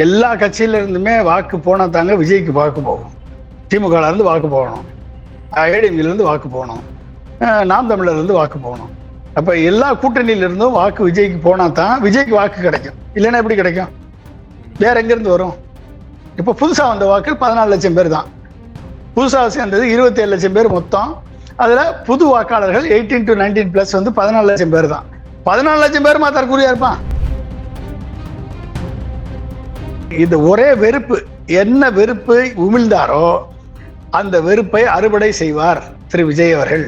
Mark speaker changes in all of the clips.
Speaker 1: எல்லா கட்சியில இருந்துமே வாக்கு போனா தாங்க விஜய்க்கு வாக்கு போகும். திமுகல இருந்து வாக்கு போகணும், ஏடிஎம்ல இருந்து வாக்கு போகணும், நாம் தமிழர்ல இருந்து வாக்கு போகணும். அப்ப எல்லா கூட்டணியில இருந்தும் வாக்கு விஜய்க்கு போனா தான் விஜய்க்கு வாக்கு கிடைக்கும். இல்லைன்னா எப்படி கிடைக்கும்? வேற எங்க இருந்து வரும்? இப்ப புதுசா வந்த வாக்கு 14 லட்சம் பேர் தான். புதுசா சேர்ந்தது 27 லட்சம் பேர் மொத்தம். அதுல புது வாக்காளர்கள் 18 to 19 பிளஸ் வந்து 14 லட்சம் பேர் தான். 14 லட்சம் பேர் தற்கூரியா இருப்பான். இது ஒரே வெறுப்பு, என்ன வெறுப்பை உமிழ்ந்தாரோ அந்த வெறுப்பை அறுவடை செய்வார் திரு விஜய் அவர்கள்.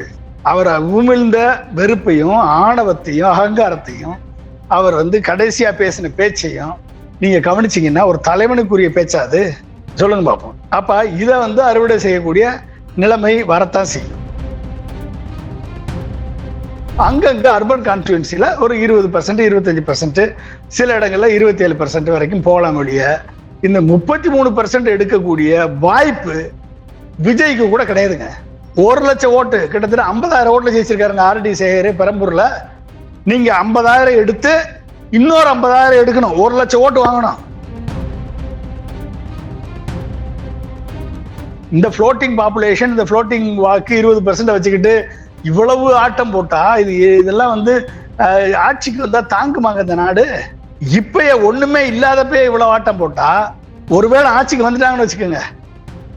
Speaker 1: அவர் உமிழ்ந்த வெறுப்பையும் ஆணவத்தையும் அகங்காரத்தையும் அவர் வந்து கடைசியா பேசின பேச்சையும் நீங்க கவனிச்சீங்கன்னா ஒரு தலைவனுக்குரிய பேச்சா அது? சொல்லுங்க பார்ப்போம். அப்ப இதை வந்து அறுவடை செய்யக்கூடிய நிலைமை வரத்தான் செய்யும். அங்கங்க அர்பன் கான்ஸ்டியூன்சில ஒரு 20%, 25%, சில இடங்கள்ல 27% வரைக்கும் போகலாம். ஒழிய இந்த 33% எடுக்கக்கூடிய வாய்ப்பு விஜய்க்கு கூட கிடையாதுங்க. 1 லட்சம் ஓட்டு, கிட்டத்தட்ட 50,000 ஓட்டுல ஜெயிச்சிருக்காருங்க ஆர்டி சேகர் பெரம்பூர்ல. நீங்க 50,000 எடுத்து இன்னொரு 50,000 எடுக்கணும், 1 லட்சம் ஓட்டு வாங்கணும். இந்த ஃப்ளோட்டிங் பாப்புலேஷன், இந்த ஃப்ளோட்டிங் வாக்கு 20% வச்சுக்கிட்டு இவ்வளவு ஆட்டம் போட்டா இதெல்லாம் வந்து ஆட்சிக்கு வந்தா தாங்குமாங்க இந்த நாடு? இப்பயே ஒண்ணுமே இல்லாதப்பே இவ்வளவு ஆட்டம் போட்டா ஒருவேளை ஆட்சிக்கு வந்துட்டாங்கன்னு வச்சுக்கோங்க,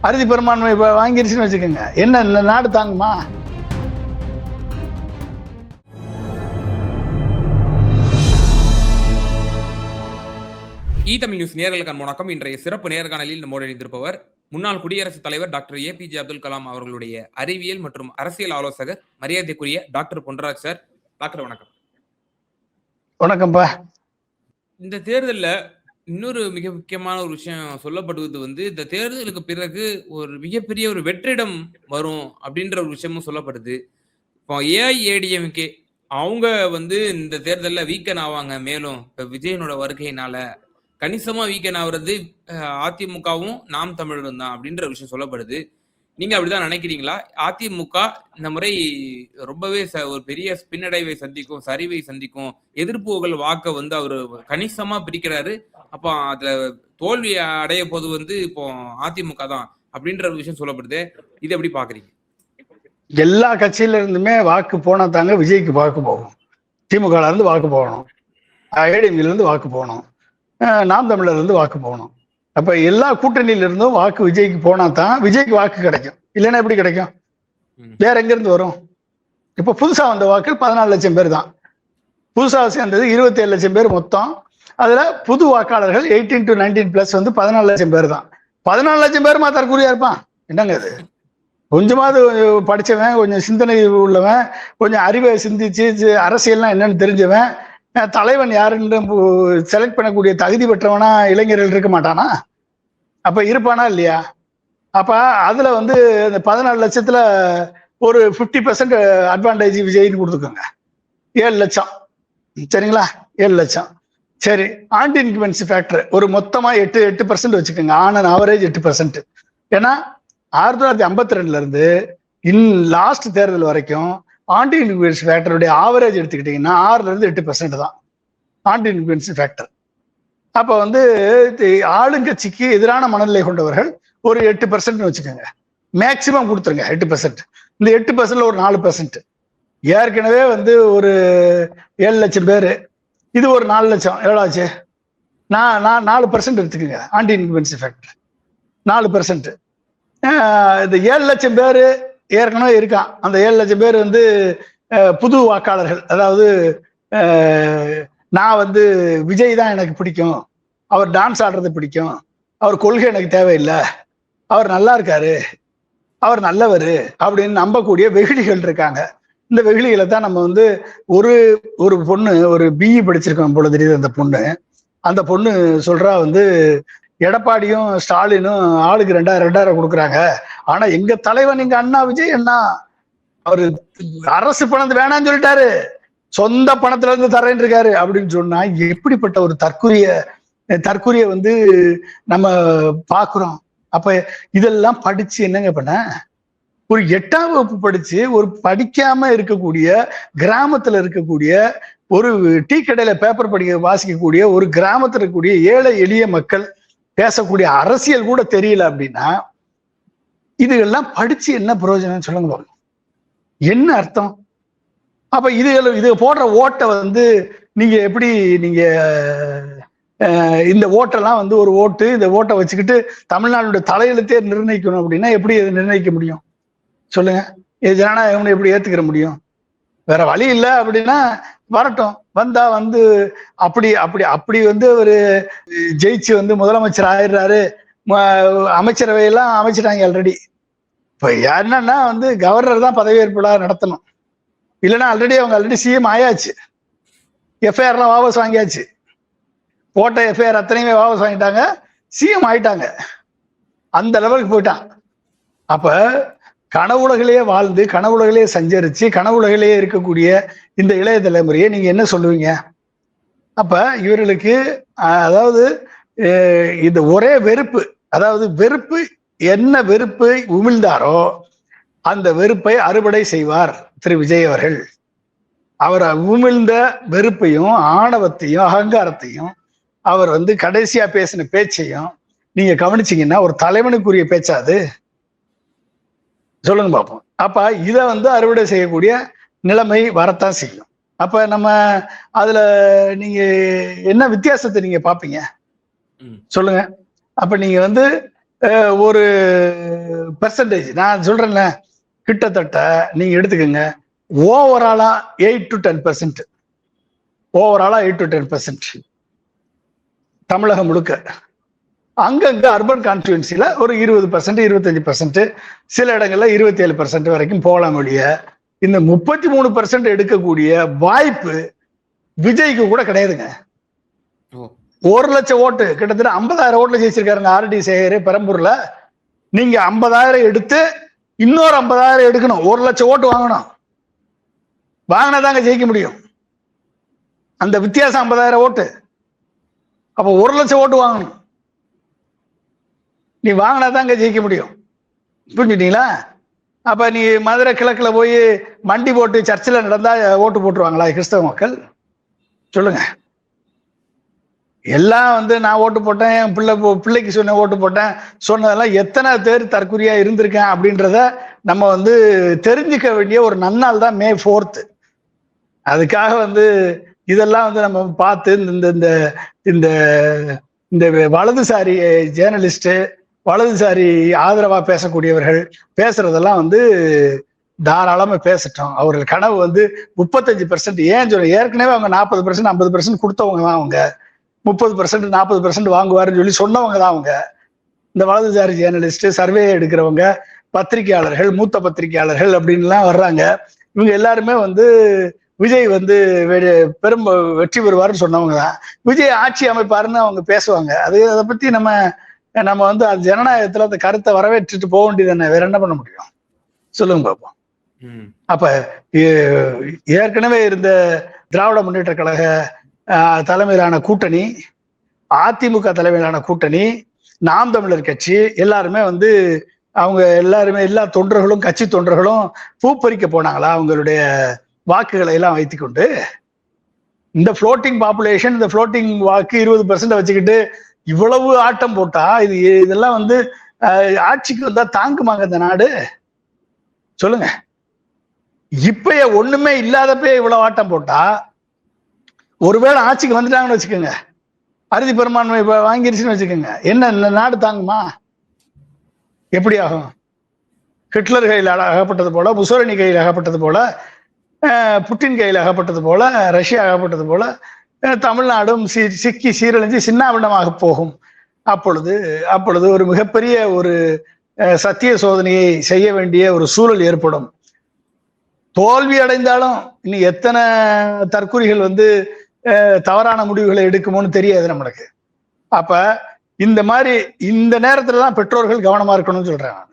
Speaker 1: அறுதி பெரும்பான்மை வாங்கிருச்சுன்னு வச்சுக்கோங்க, என்ன இந்த நாடு தாங்குமா?
Speaker 2: தமிழ் நியூஸ் நேயர்களுக்கு வணக்கம். இன்றைய சிறப்பு நேர்காணலில் நம்மோடு இணைந்திருப்பவர் முன்னாள் குடியரசுத் தலைவர் டாக்டர் ஏபிஜே அப்துல் கலாம் அவர்களுடைய அறிவியல் மற்றும் அரசியல் ஆலோசகர் மரியாதைக்குரிய டாக்டர் பொன்ராஜ் சார். டாக்டர் வணக்கம்.
Speaker 1: வணக்கம்பா.
Speaker 2: இந்த தேர்தலில் இன்னொரு மிக முக்கியமான ஒரு விஷயம் சொல்லப்படுவது வந்து இந்த தேர்தலுக்கு பிறகு ஒரு மிகப்பெரிய ஒரு வெற்றிடம் வரும் அப்படின்ற ஒரு விஷயமும் சொல்லப்படுது. இப்போ ஏஐஏடிஎம்கே அவங்க வந்து இந்த தேர்தலில் வீக்கன் ஆவாங்க. மேலும் இப்போ விஜயனோட வருகையினால கணிசமா வீக்கன் ஆகுறது அதிமுகவும் நாம் தமிழரும் தான் அப்படின்ற விஷயம் சொல்லப்படுது. நீங்க அப்படிதான் நினைக்கிறீங்களா? அதிமுக இந்த முறை ரொம்பவே ஒரு பெரிய பின்னடைவை சந்திக்கும், சரிவை சந்திக்கும், எதிர்ப்புகள் வாக்க வந்து அவரு கணிசமா பிரிக்கிறாரு. அப்போ அதுல தோல்வி அடைய போது வந்து இப்போ அதிமுக தான் அப்படின்ற ஒரு விஷயம் சொல்லப்படுது. இது எப்படி பாக்குறீங்க?
Speaker 1: எல்லா கட்சியில இருந்துமே வாக்கு போனா தாங்க விஜய்க்கு வாக்கு போகும். திமுகல இருந்து வாக்கு போகணும், ஏடிஎம்ல இருந்து வாக்கு போகணும், நாம் தமிழர்ல இருந்து வாக்கு போகணும். அப்ப எல்லா கூட்டணியில இருந்தும் வாக்கு விஜய்க்கு போனா தான் விஜய்க்கு வாக்கு கிடைக்கும். இல்லைன்னா எப்படி கிடைக்கும்? வேற எங்க இருந்து வரும்? இப்ப புதுசா வந்த வாக்கு 14 லட்சம் பேர் தான். புதுசா சேர்ந்தது 27 லட்சம் பேர் மொத்தம். அதுல புது வாக்காளர்கள் 18 to 19 பிளஸ் வந்து 14 லட்சம் பேர் தான். 14 லட்சம் பேர் தற்கூரியா இருப்பான். என்னங்க அது? கொஞ்சமாவது படிச்சவன், கொஞ்சம் சிந்தனை உள்ளவன், கொஞ்சம் அறிவை சிந்திச்சு அரசியல்லாம் என்னன்னு தெரிஞ்சவன், தலைவன் யாருன்னு செலக்ட் பண்ணக்கூடிய தகுதி பெற்றவனா இளைஞர்கள் இருக்க மாட்டானா? அப்ப இருப்பானா இல்லையா? அப்ப அதுல வந்து இந்த 14 லட்சத்துல ஒரு 50% அட்வான்டேஜ் விஜய்னு கொடுத்துக்கோங்க. 7 லட்சம், சரிங்களா? 7 லட்சம். சரி, ஆன்டி இன்குமென்சி ஃபேக்டர் ஒரு மொத்தமா 8% வச்சுக்கோங்க. On average 8%. ஏன்னா 1952 இருந்து லாஸ்ட் தேர்தல் வரைக்கும் ஆன்டி இன்குமென்சி ஃபேக்டருடைய ஆவரேஜ் எடுத்துக்கிட்டீங்கன்னா 6ல இருந்து 8% தான் ஆன்டி இன்குமென்சி ஃபேக்டர். அப்ப வந்து ஆளுங்கட்சிக்கு எதிரான மனநிலை கொண்டவர்கள் ஒரு 8% வச்சுக்கோங்க. மேக்சிமம் கொடுத்துருங்க 8%. இந்த 8%ல ஒரு 4%. ஏற்கனவே வந்து ஒரு 7 லட்சம் பேரு, இது ஒரு 4 லட்சம். எவ்வளோ ஆச்சு? நான் 4% எடுத்துக்கோங்க ஆன்டி இன்குமென்சி ஃபேக்டர். 4%. இந்த 7 லட்சம் பேர் ஏற்கனவே இருக்கான். அந்த 7 லட்சம் பேர் வந்து புது வாக்காளர்கள். அதாவது நான் வந்து விஜய் தான் எனக்கு பிடிக்கும், அவர் டான்ஸ் ஆடுறது பிடிக்கும், அவர் கொள்கை எனக்கு தேவையில்லை, அவர் நல்லா இருக்காரு, அவர் நல்லவர் அப்படின்னு நம்பக்கூடிய வெகுளிகள் இருக்காங்க. இந்த வெகுளிகளை தான் நம்ம வந்து ஒரு பொண்ணு ஒரு பிஇ படிச்சிருக்கோம் போல தெரியுது. அந்த பொண்ணு சொல்றா வந்து எடப்பாடியும் ஸ்டாலினும் ஆளுக்கு 2000 கொடுக்குறாங்க, ஆனா எங்க தலைவன் எங்க அண்ணா விஜய் அண்ணா அவரு அரசு பணத்தை வேணான்னு சொல்லிட்டாரு, சொந்த பணத்துல இருந்து தரேன்னு இருக்காரு அப்படின்னு சொன்னா எப்படிப்பட்ட ஒரு தற்கூரிய வந்து நம்ம பாக்குறோம். அப்ப இதெல்லாம் படிச்சு என்னங்க பண்ண? ஒரு 8ஆம் வகுப்பு படிச்சு ஒரு படிக்காம இருக்கக்கூடிய கிராமத்துல இருக்கக்கூடிய ஒரு டீ கடையில பேப்பர் வாசிக்கக்கூடிய ஒரு கிராமத்தில் இருக்கக்கூடிய ஏழை எளிய மக்கள் பேசக்கூடிய அரசியல் கூட தெரியல அப்படின்னா இதுகெல்லாம் படிச்சு என்ன பிரயோஜனம் சொல்லுங்க, என்ன அர்த்தம்? அப்ப இது போடுற ஓட்டை வந்து நீங்க எப்படி நீங்க இந்த ஓட்டெல்லாம் வந்து ஒரு ஓட்டு, இந்த ஓட்டை வச்சுக்கிட்டு தமிழ்நாடுடைய தலையெழுத்தே நிர்ணயிக்கணும் அப்படின்னா எப்படி இதை நிர்ணயிக்க முடியும் சொல்லுங்க? இது ஜனநாயகம்னு எப்படி ஏத்துக்கிற முடியும்? வேற வழி இல்லை அப்படின்னா வரட்டும், வந்தா வந்து அப்படி அப்படி அப்படி வந்து ஒரு ஜெயிச்சு வந்து முதலமைச்சர் ஆயிடுறாரு, அமைச்சரவையெல்லாம் அமைச்சிட்டாங்க ஆல்ரெடி. இப்ப என்னன்னா வந்து கவர்னர் தான் பதவியேற்பு நடத்தணும், இல்லைன்னா ஆல்ரெடி சிஎம் ஆயாச்சு, எஃப்ஐஆர்லாம் வாபஸ் வாங்கியாச்சு, போட்ட எஃப்ஐஆர் அத்தனையுமே வாபஸ் வாங்கிட்டாங்க, சிஎம் ஆயிட்டாங்க, அந்த லெவலுக்கு போயிட்டான். அப்ப கனவுலகிலேயே வாழ்ந்து கனவுலகிலேயே சஞ்சரிச்சு கனவுலகிலேயே இருக்கக்கூடிய இந்த இளைய தலைமுறையை நீங்க என்ன சொல்லுவீங்க? அப்ப இவர்களுக்கு அதாவது இந்த ஒரே வெறுப்பு, அதாவது வெறுப்பு, என்ன வெறுப்பை உமிழ்ந்தாரோ அந்த வெறுப்பை அறுவடை செய்வார் திரு விஜய் அவர்கள். அவர் உமிழ்ந்த வெறுப்பையும் ஆணவத்தையும் அகங்காரத்தையும் அவர் வந்து கடைசியா பேசின பேச்சையும் நீங்க கவனிச்சீங்கன்னா ஒரு தலைவனுக்குரிய பேச்சாது சொல்லுங்க பார்ப்போம். அப்ப இதை வந்து அறுவடை செய்யக்கூடிய நிலைமை வரத்தான் செய்யும். அப்ப நம்ம அதுல நீங்க என்ன வித்தியாசத்தை நீங்க பாப்பீங்க சொல்லுங்க? அப்ப நீங்க வந்து ஒரு பெர்சன்டேஜ் நான் சொல்றேன்ல, கிட்டத்தட்ட நீங்க எடுத்துக்கோங்க, ஓவராலா 8 to 10%, ஓவராலா 8 to 10% தமிழகம் முழுக்க. அங்கங்க அர்பன் கான்ஸ்டியூன்சில ஒரு 20%, 25%, சில இடங்கள்ல 27% வரைக்கும் போகலாம். ஒழிய இந்த 33% எடுக்கக்கூடிய வாய்ப்பு விஜய்க்கு கூட கிடையாதுங்க. 1,00,000 ஓட்டு, கிட்டத்தட்ட 50,000 ஓட்டுல ஜெயிச்சிருக்காருங்க ஆர்டி சேகர் பெரம்பூர்ல. நீங்க 50,000 எடுத்து இன்னொரு 50,000 எடுக்கணும், 1,00,000 ஓட்டு வாங்கணும், வாங்கினாதாங்க ஜெயிக்க முடியும். அந்த வித்தியாசம் 50,000 ஓட்டு. அப்ப 1,00,000 ஓட்டு வாங்கணும், நீ வாங்கினாதாங்க ஜெயிக்க முடியும். புரிஞ்சுட்டீங்களா? அப்ப நீ மதுரை கிழக்குல போய் மண்டி போட்டு சர்ச்சில் நடந்தா ஓட்டு போட்டுருவாங்களா கிறிஸ்தவ மக்கள்? சொல்லுங்க. எல்லாம் வந்து நான் ஓட்டு போட்டேன், என் பிள்ளைக்கு சொன்ன ஓட்டு போட்டேன் சொன்னதெல்லாம் எத்தனை பேர் தற்குறியா இருந்திருக்கேன் அப்படின்றத நம்ம வந்து தெரிஞ்சுக்க வேண்டிய ஒரு நன்னாள் தான் May 4th. அதுக்காக வந்து இதெல்லாம் வந்து நம்ம பார்த்து இந்த இந்த இந்த வலதுசாரி ஜேர்னலிஸ்ட், வலதுசாரி ஆதரவா பேசக்கூடியவர்கள் பேசுறதெல்லாம் வந்து தாராளமா பேசட்டும். அவர்கள் கனவு வந்து 35%, ஏன் சொல்ல, ஏற்கனவே அவங்க 40%, 50% கொடுத்தவங்க தான் அவங்க. 30%, 40% வாங்குவாருன்னு சொல்லி சொன்னவங்க தான் அவங்க. இந்த வலதுசாரி ஜேர்னலிஸ்ட், சர்வே எடுக்கிறவங்க, பத்திரிகையாளர்கள், மூத்த பத்திரிகையாளர்கள் அப்படின்லாம் வர்றாங்க. இவங்க எல்லாருமே வந்து விஜய் வந்து பெரும் வெற்றி பெறுவாருன்னு சொன்னவங்க தான். விஜய் ஆட்சி அமைப்பாருன்னு அவங்க பேசுவாங்க. அதை பத்தி நம்ம வந்து அது ஜனநாயகத்துல அந்த கருத்தை வரவேற்றுட்டு போக வேண்டியது என்ன, வேற என்ன பண்ண முடியும் சொல்லுங்க பார்ப்போம். அப்ப ஏற்கனவே இருந்த திராவிட முன்னேற்ற கழக தலைமையிலான கூட்டணி, அதிமுக தலைமையிலான கூட்டணி, நாம் தமிழர் கட்சி எல்லாருமே வந்து அவங்க எல்லாருமே எல்லா தொண்டர்களும் கட்சி தொண்டர்களும் பூப்பறிக்க போனாங்களா அவங்களுடைய வாக்குகளை எல்லாம் வைத்துக்கொண்டு? இந்த ஃப்ளோட்டிங் பாப்புலேஷன், இந்த ஃப்ளோட்டிங் வாக்கு 20% வச்சுக்கிட்டு இவ்வளவு ஆட்டம் போட்டா இதெல்லாம் வந்து ஆட்சிக்கு வந்தா தாங்குமாங்க இந்த நாடு சொல்லுங்க? இப்பயே ஒண்ணுமே இல்லாதப்பே இவ்வளவு ஆட்டம் போட்டா, ஒருவேளை ஆட்சிக்கு வந்துட்டாங்கன்னு வச்சுக்கோங்க, அறுதி பெரும்பான்மை வாங்கிருச்சுன்னு வச்சுக்கோங்க, என்ன இந்த நாடு தாங்குமா? எப்படி ஆகும்? ஹிட்லர் கையில் அகப்பட்டது போல, முசோலினி கையில் அகப்பட்டது போல, புட்டின் கையில் அகப்பட்டது போல, ரஷ்யா அகப்பட்டது போல தமிழ்நாடும் சிக்கி சீரழிஞ்சு சின்னாபின்னமாக போகும். அப்பொழுது ஒரு மிகப்பெரிய ஒரு சத்திய சோதனையை செய்ய வேண்டிய ஒரு சூழல் ஏற்படும். தோல்வி அடைந்தாலும் இனி எத்தனை தற்குறிகள் வந்து தவறான முடிவுகளை எடுக்குமோன்னு தெரியாது நம்மளுக்கு. அப்ப இந்த மாதிரி இந்த நேரத்துலதான் பெற்றோர்கள் கவனமா இருக்கணும்னு சொல்றேன் நான்.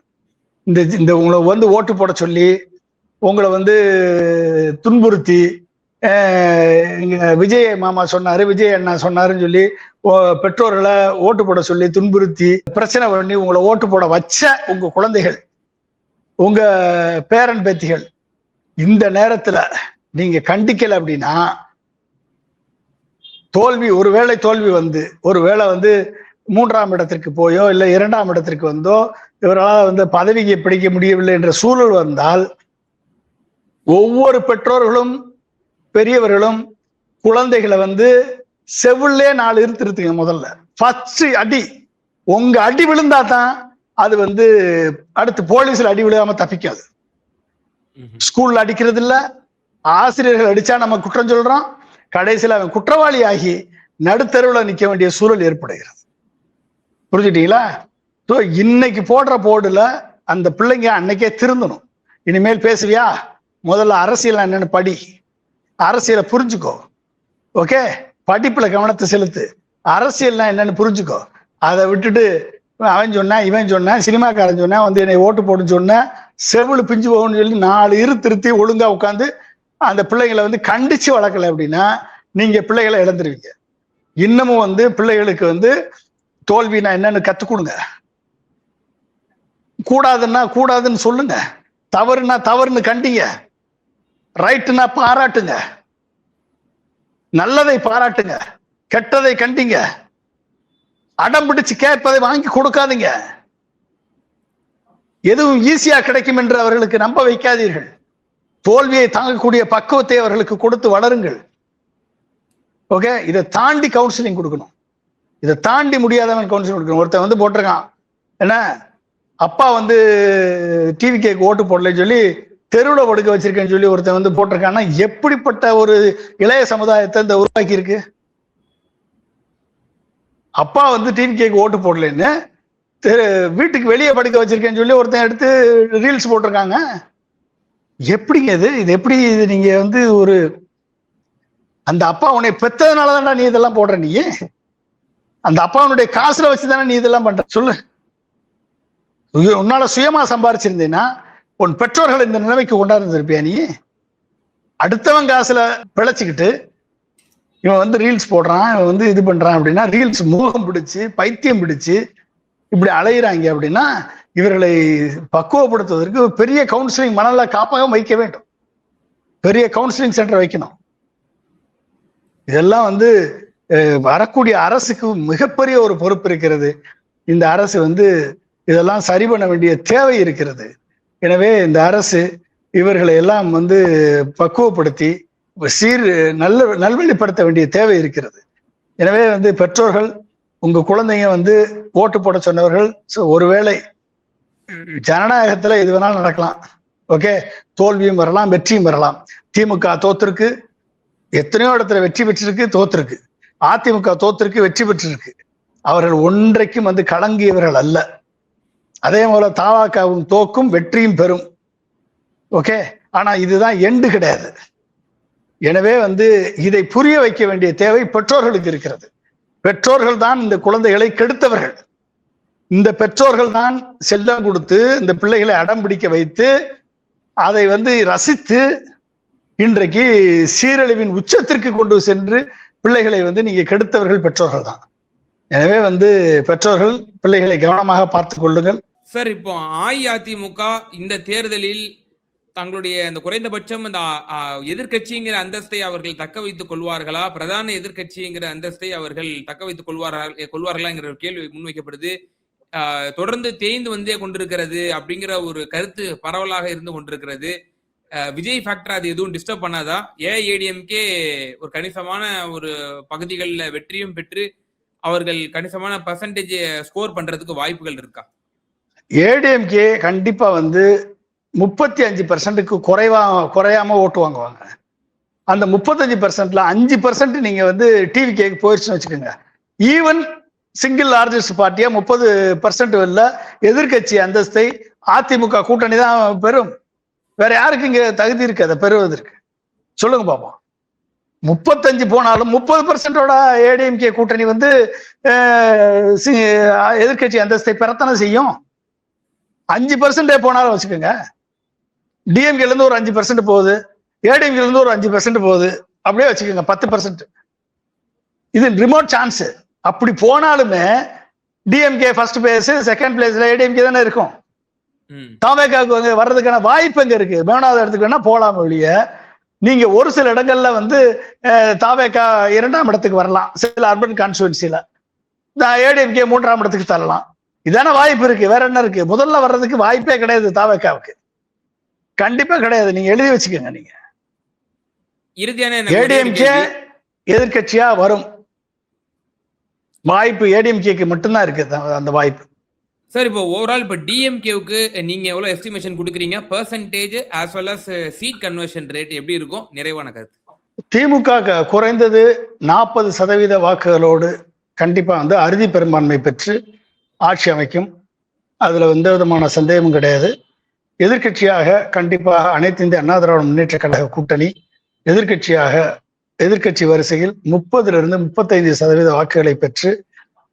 Speaker 1: இந்த உங்களை வந்து ஓட்டு போட சொல்லி உங்களை வந்து துன்புறுத்தி, விஜய் மாமா சொன்னாரு, விஜய் அண்ணா சொன்னாருன்னு சொல்லி பெற்றோர்களை ஓட்டு போட சொல்லி துன்புறுத்தி பிரச்சனை பண்ணி உங்களை ஓட்டு போட வச்ச உங்க குழந்தைகள், உங்க பேரன் பேத்திகள் இந்த நேரத்துல நீங்க கண்டிக்கல அப்படின்னா ஒருவேளை தோல்வி வந்து ஒருவேளை வந்து 3ஆம் இடத்திற்கு போயோ இல்ல 2ஆம் இடத்திற்கு வந்தோ இவரால் வந்து பதவியை பிடிக்க முடியவில்லை என்ற சூழல் வந்தால் ஒவ்வொரு பெற்றோர்களும் பெரியவர்களும் குழந்தைகளை வந்து செவிலே 4 இருத்துருத்துங்க. முதல்ல ஃபர்ஸ்ட் அடி, உங்க அடி விழுந்தா தான் அது வந்து அடுத்து போலீஸ்ல அடி விழுகாம தப்பிக்காது. ஸ்கூல்ல அடிக்கிறது இல்ல, ஆசிரியர்கள் அடிச்சா நம்ம குற்றம் சொல்றோம், கடைசியில் அவன் குற்றவாளி ஆகி நடுத்தருவில் நிற்க வேண்டிய சூழல் ஏற்படுகிறது. புரிஞ்சுட்டீங்களா? இன்னைக்கு போடுற போர்டுல அந்த பிள்ளைங்க அன்னைக்கே திருந்தணும். இனிமேல் பேசுவியா, முதல்ல அரசியல் என்னன்னு படி, அரசியலை புரிஞ்சுக்கோ. ஓகே, படிப்புல கவனத்தை செலுத்து, அரசியல்னா என்னன்னு புரிஞ்சுக்கோ. அதை விட்டுட்டு அவன் சொன்னா இவன் சொன்னா சினிமாக்காரன் சொன்னா வந்து என்னை ஓட்டு போடுன்னு சொன்ன செவிழு பிஞ்சு போகணும்னு சொல்லி 4 திருத்தி ஒழுங்கா உட்காந்து அந்த பிள்ளைகளை வந்து கண்டிச்சு வளர்க்கல அப்படின்னா நீங்க பிள்ளைகளை இழந்துருவீங்க. இன்னமும் வந்து பிள்ளைகளுக்கு வந்து தோல்வினா என்னன்னு கத்துக் கொடுங்க. கூடாதுன்னா கூடாதுன்னு சொல்லுங்க, தவறுனா தவறுன்னு கண்டிங்க, ரைட்டுனா பாராட்டுங்க, நல்லதை பாராட்டுங்க, கெட்டதை கண்டிங்க, அடம் பிடிச்சு கேட்பதை வாங்கி கொடுக்காதீங்க. எதுவும் ஈஸியா கிடைக்கும் என்று அவர்களுக்கு நம்ப வைக்காதீர்கள். தோல்வியை தாங்கக்கூடிய பக்குவத்தை அவர்களுக்கு கொடுத்து வளருங்கள். ஓகே, இதை தாண்டி கவுன்சிலிங் கொடுக்கணும். இதை தாண்டி முடியாதவன் கவுன்சிலிங் கொடுக்கணும். ஒருத்தன் வந்து போட்டிருக்கான், என்ன அப்பா வந்து டிவிகேக்கு ஓட்டு போடலன்னு சொல்லி தெருவில் படுக்க வச்சிருக்கேன்னு சொல்லி ஒருத்தன் வந்து போட்டிருக்கான்னா எப்படிப்பட்ட ஒரு இளைய சமுதாயத்தை இந்த உருவாக்கி இருக்கு. அப்பா வந்து டிவிகேக்கு ஓட்டு போடலன்னு வீட்டுக்கு வெளியே படுக்க வச்சிருக்கேன்னு சொல்லி ஒருத்தன் எடுத்து ரீல்ஸ் போட்டிருக்காங்க. எப்படிங்க இது எப்படி இது நீங்க வந்து ஒரு அந்த அப்பா உன்னை பெத்ததுனாலதான்டா நீ இதெல்லாம் போடுற, நீ அந்த அப்பாவுடைய காசுல வச்சுதானே நீ இதெல்லாம் பண்ற சொல்லு. உன்னால சுயமா சம்பாரிச்சிருந்தேன்னா உன் பெற்றோர்கள் இந்த நிலைமைக்கு கொண்டாந்துருப்பியா நீ? அடுத்தவன் காசுல பிழைச்சிக்கிட்டு இவன் வந்து ரீல்ஸ் போடுறான், இவன் வந்து இது பண்றான் அப்படின்னா ரீல்ஸ் மோகம் பிடிச்சு பைத்தியம் பிடிச்சு இப்படி அலையிறாங்க அப்படின்னா இவர்களை பக்குவப்படுத்துவதற்கு பெரிய கவுன்சிலிங் மனநல காப்பகம் வைக்க வேண்டும், பெரிய கவுன்சிலிங் சென்டர் வைக்கணும். இதெல்லாம் வந்து வரக்கூடிய அரசுக்கு மிகப்பெரிய ஒரு பொறுப்பு இருக்கிறது. இந்த அரசு வந்து இதெல்லாம் சரி பண்ண வேண்டிய தேவை இருக்கிறது. எனவே இந்த அரசு இவர்களை எல்லாம் வந்து பக்குவப்படுத்தி நல்வழிப்படுத்த வேண்டிய தேவை இருக்கிறது. எனவே வந்து பெற்றோர்கள் உங்க குழந்தைங்க வந்து ஓட்டு போட சொன்னவர்கள் ஒருவேளை ஜனநாயகத்துல எது வேணாலும் நடக்கலாம். ஓகே, தோல்வியும் வரலாம் வெற்றியும் வரலாம். திமுக தோத்திருக்கு, எத்தனையோ இடத்துல வெற்றி பெற்றிருக்கு, தோத்திருக்கு. அதிமுக தோத்திருக்கு, வெற்றி பெற்றிருக்கு. அவர்கள் ஒன்றைக்கும் வந்து கலங்கியவர்கள் அல்ல. அதே போல தவாகவும் தோக்கும் வெற்றியும் பெறும். ஓகே, ஆனா இதுதான் எண்டு கிடையாது. எனவே வந்து இதை புரிய வைக்க வேண்டிய தேவை பெற்றோர்களுக்கு இருக்கிறது. பெற்றோர்கள் தான் இந்த குழந்தைகளை கெடுத்தவர்கள். இந்த பெற்றோர்கள் தான் செல்லம் கொடுத்து இந்த பிள்ளைகளை அடம் பிடிக்க வைத்து அதை வந்து ரசித்து இன்றைக்கு சீரழிவின் உச்சத்திற்கு கொண்டு சென்று பிள்ளைகளை வந்து நீங்க கெடுத்தவர்கள் பெற்றோர்கள் தான். எனவே வந்து பெற்றோர்கள் பிள்ளைகளை கவனமாக பார்த்துக் கொள்ளுங்கள்.
Speaker 2: சார், இப்போ அஇஅதிமுக இந்த தேர்தலில் தங்களுடைய அந்த குறைந்தபட்சம் அந்த எதிர்கட்சிங்கிற அந்தஸ்தை அவர்கள் தக்க வைத்துக் கொள்வார்களா, பிரதான எதிர்கட்சிங்கிற அந்தஸ்தை அவர்கள் தக்க வைத்துக் கொள்வார்களாங்கிற ஒரு கேள்வி முன்வைக்கப்படுது. தொடர்ந்து தேய்ந்து வந்தே கொண்டிருக்கிறது அப்படிங்கிற ஒரு கருத்து பரவலாக இருந்து கொண்டிருக்கிறது. விஜய் ஃபேக்டர் அது எதுவும் டிஸ்டர்ப் பண்ணாதா? ஏஐஏடிஎம்கே ஒரு கணிசமான ஒரு பகுதிகளில் வெற்றியும் பெற்று அவர்கள் கணிசமான பர்சன்டேஜ் ஸ்கோர் பண்றதுக்கு வாய்ப்புகள் இருக்கா?
Speaker 1: ஏடிஎம்கே கண்டிப்பா வந்து 35% குறையாம ஓட்டு வாங்குவாங்க. அந்த 35%ல 5% நீங்க வந்து டிவிகேக்கு போயிடுச்சுன்னு வச்சுக்கோங்க. ஈவன் சிங்கிள் லார்ஜஸ்ட் பார்ட்டியா 30% இல்ல எதிர்கட்சி அந்தஸ்தை அதிமுக கூட்டணி தான் பெறும். வேற யாருக்கு இங்க தகுதி இருக்கு அதை பெறுவதற்கு? சொல்லுங்க பாப்போம். 35 போனாலும் 30%ஓட ஏடிஎம்கே கூட்டணி வந்து எதிர்கட்சி அந்தஸ்தை பெறத்தானே செய்யும். 5% போனாலும் வச்சுக்கோங்க, டிஎம்கேல இருந்து ஒரு 5% போகுது, ஏடிஎம்கேல இருந்து ஒரு 5% போகுது, அப்படியே வச்சுக்கோங்க 10%. இது ரிமோட் சான்ஸ். அப்படி போனாலுமே டிஎம்கே ஃபர்ஸ்ட் பிளேஸ், செகண்ட் பிளேஸ்ல ஏடிஎம்கே தானே இருக்கும். தவேகாவுக்கு வர்றதுக்கான வாய்ப்பு எங்க இருக்கு? 3வது இடத்துக்கு வேணா போலாம் வெளியே. நீங்க ஒரு சில இடங்கள்ல வந்து தாவேகா 2ஆம் இடத்துக்கு வரலாம், சில அர்பன் கான்ஸ்டுவன்சில ஏடிஎம்கே 3ஆம் இடத்துக்கு தரலாம். இதான வாய்ப்பு இருக்கு, வேற என்ன இருக்கு? முதல்ல வர்றதுக்கு வாய்ப்பே கிடையாது தாவேகாவுக்கு, கண்டிப்பா கிடையாது. நீங்க எழுதி வச்சுக்கோங்க. நீங்க
Speaker 2: இறுதியான
Speaker 1: ஏடிஎம்கே எதிர்கட்சியா வரும் வாய்ப்பு ஏடிஎம்கேக்கு மட்டும்தான் இருக்கு அந்த வாய்ப்பு.
Speaker 2: சார் இப்போ ஓவரால் இப்போ டிஎம்கேவுக்கு நீங்க எவ்வளவு எஸ்டிமேஷன் கொடுக்குறீங்க? Percentage as well as seat conversion rate எப்படி இருக்கும்? நிறைவான கருத்து.
Speaker 1: திமுக குறைந்தது 40% வாக்குகளோடு கண்டிப்பா வந்து அறுதி பெரும்பான்மை பெற்று ஆட்சி அமைக்கும். அதுல எந்த விதமான சந்தேகமும் கிடையாது. எதிர்கட்சியாக கண்டிப்பாக அனைத்து இந்திய அண்ணா திராவிட முன்னேற்ற கழக கூட்டணி எதிர்கட்சி வரிசையில் 30 to 35% வாக்குகளை பெற்று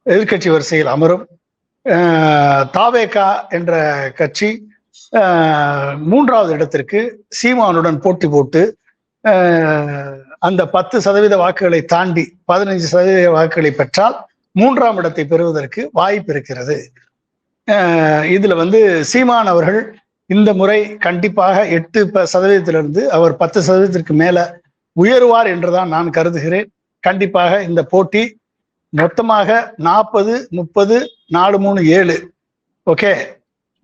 Speaker 1: எதிர்கட்சி வரிசையில் அமரும். தாவேகா என்ற கட்சி 3வது இடத்திற்கு சீமானுடன் போட்டி போட்டு அந்த 10% வாக்குகளை தாண்டி 15% வாக்குகளை பெற்றால் 3ஆம் இடத்தை பெறுவதற்கு வாய்ப்பு இருக்கிறது. இதுல வந்து சீமான் அவர்கள் இந்த முறை கண்டிப்பாக 8% அவர் 10% மேல உயருவார் என்றுதான் நான் கருதுகிறேன். கண்டிப்பாக இந்த போட்டி மொத்தமாக 40, 30, 4, 3, 7 ஓகே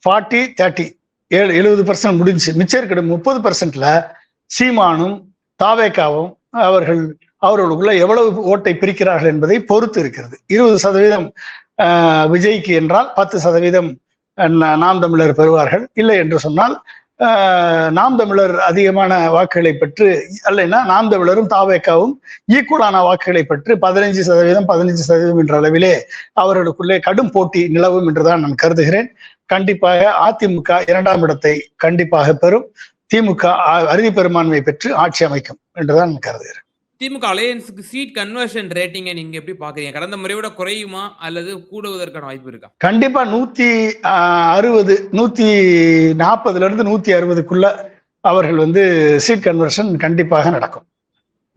Speaker 1: 40, 30 70% முடிஞ்சு. மிச்சம் இருக்கிற 30%ல சீமானும் தாவேகாவும் அவர்களுக்குள்ள எவ்வளவு ஓட்டை பிரிக்கிறார்கள் என்பதை பொறுத்து இருக்கிறது. 20% விஜய்க்கு என்றால் 10% நாம் தமிழர் பெறுவார்கள். இல்லை என்று சொன்னால் நாம் தமிழர் அதிகமான வாக்குகளை பெற்று, அல்லைன்னா நாம் தமிழரும் தாவேகாவும் ஈக்குவலான வாக்குகளை பெற்று 15% என்ற அளவிலே அவர்களுக்குள்ளே கடும் போட்டி நிலவும் என்றுதான் நான் கருதுகிறேன். கண்டிப்பாக அதிமுக 2ஆம் இடத்தை கண்டிப்பாக பெறும். திமுக அறுதி பெரும்பான்மை பெற்று ஆட்சி அமைக்கும் என்றுதான் நான் கருதுகிறேன்.
Speaker 2: திமுக அலையன்ஸுக்கு சீட் கன்வர்ஷன் ரேட்டிங்கை நீங்க எப்படி பாக்குறீங்க? கடந்த முறையோட குறையுமா அல்லது கூடுவதற்கான வாய்ப்பு இருக்கா?
Speaker 1: கண்டிப்பா 160, 140 to 160க்குள்ள அவர்கள் வந்து சீட் கன்வர்ஷன் கண்டிப்பாக நடக்கும்.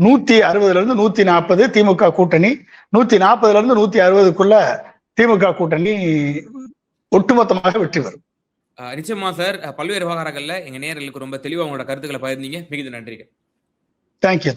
Speaker 1: 160 to 140 திமுக கூட்டணி, 140 to 160க்குள்ள திமுக கூட்டணி ஒட்டுமொத்தமாக வெற்றி பெறும்.
Speaker 2: நிச்சயமா சார். பல்வேறு விவகாரங்கள்ல எங்க நேயர்களுக்கு ரொம்ப தெளிவா உங்களோட கருத்துக்களை பகிர்ந்தீங்க. மிகுந்த நன்றிகள்.
Speaker 1: தேங்க்யூ.